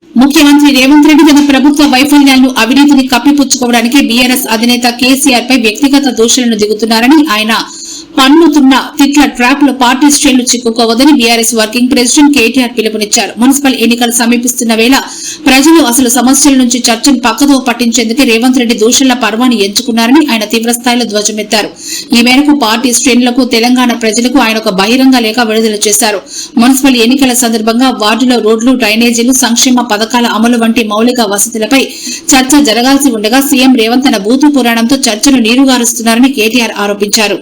ముఖ్యమంత్రి రేవంత్ రెడ్డి తన ప్రభుత్వ వైఫల్యాలను అవినీతిని కప్పిపుచ్చుకోవడానికి బీఆర్ఎస్ అధినేత కేసీఆర్ పై వ్యక్తిగత దోషులను దిగుతున్నారని ఆయన పన్నుతున్న తిట్ల ట్రాప్ లో పార్టీ శ్రేణులు చిక్కుకోవద్దని బీఆర్ఎస్ వర్కింగ్ ప్రెసిడెంట్ కేటీఆర్ పిలుపునిచ్చారు. మున్సిపల్ ఎన్నికలు సమీపిస్తున్న వేళ ప్రజలు అసలు సమస్యల నుంచి చర్చను పక్కదో పట్టించేందుకు రేవంత్ రెడ్డి దోషుల పర్వాన్ని ఎంచుకున్నారని ఆయన తీవ్రస్థాయిలో ధ్వజమెత్తారు. ఈ మేరకు పార్టీ శ్రేణులకు తెలంగాణ ప్రజలకు ఆయన ఒక బహిరంగ లేఖ విడుదల చేశారు. మున్సిపల్ ఎన్నికల సందర్భంగా వార్డులో రోడ్లు, డ్రైనేజీలు, సంక్షేమ పథకాల అమలు వంటి మౌలిక వసతులపై చర్చ జరగాల్సి ఉండగా సీఎం రేవంత్ తన బూతు పురాణంతో చర్చను నీరుగారుస్తున్నారని కేటీఆర్ ఆరోపించారు.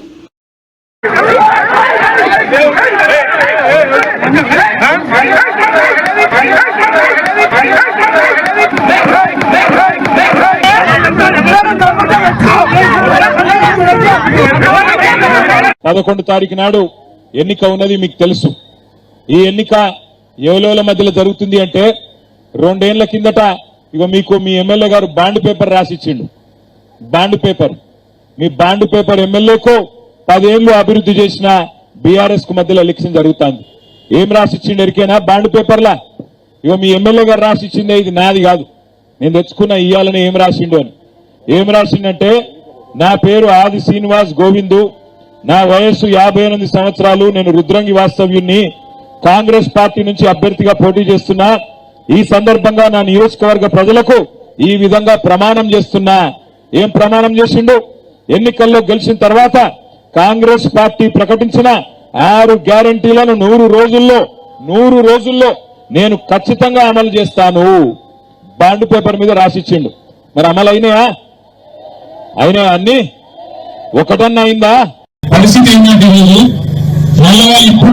పదకొండు తారీఖు నాడు ఎన్నిక ఉన్నది మీకు తెలుసు. ఈ ఎన్నిక ఎవలోల మధ్యలో జరుగుతుంది అంటే 2 ఏళ్ల కిందట మీకు మీ ఎమ్మెల్యే గారు బాండ్ పేపర్ రాసిచ్చిండు. బాండ్ పేపర్ మీ బాండ్ పేపర్ ఎమ్మెల్యేకు 10 ఏళ్లు అభివృద్ధి చేసిన బీఆర్ఎస్ కు మధ్యలో ఎలక్షన్ జరుగుతుంది. ఏం రాసిచ్చిండు ఎరికేనా? బాండ్ పేపర్లా మీ ఎమ్మెల్యే గారు రాసిచ్చిందే, ఇది నాది కాదు, నేను తెచ్చుకున్న ఇయ్యాలని. ఏం రాసిండు అని ఏం రాసిండంటే, నా పేరు ఆది శ్రీనివాస్ గోవిందు, నా వయస్సు 58 సంవత్సరాలు, నేను రుద్రంగి వాస్తవ్యుణ్ణి, కాంగ్రెస్ పార్టీ నుంచి అభ్యర్థిగా పోటీ చేస్తున్నా. ఈ సందర్భంగా నా నియోజకవర్గ ప్రజలకు ఈ విధంగా ప్రమాణం చేస్తున్నా. ఏం ప్రమాణం చేసిండు? ఎన్నికల్లో గెలిచిన తర్వాత కాంగ్రెస్ పార్టీ ప్రకటించిన 6 గ్యారంటీలను 100 రోజుల్లో నేను ఖచ్చితంగా అమలు చేస్తాను. బాండ్ పేపర్ మీద రాసిచ్చిండు. మరి అమలు అయినాయా? అన్ని ఒకటన్నా అయిందా? పరిస్థితి ఏంటంటే ఇప్పుడు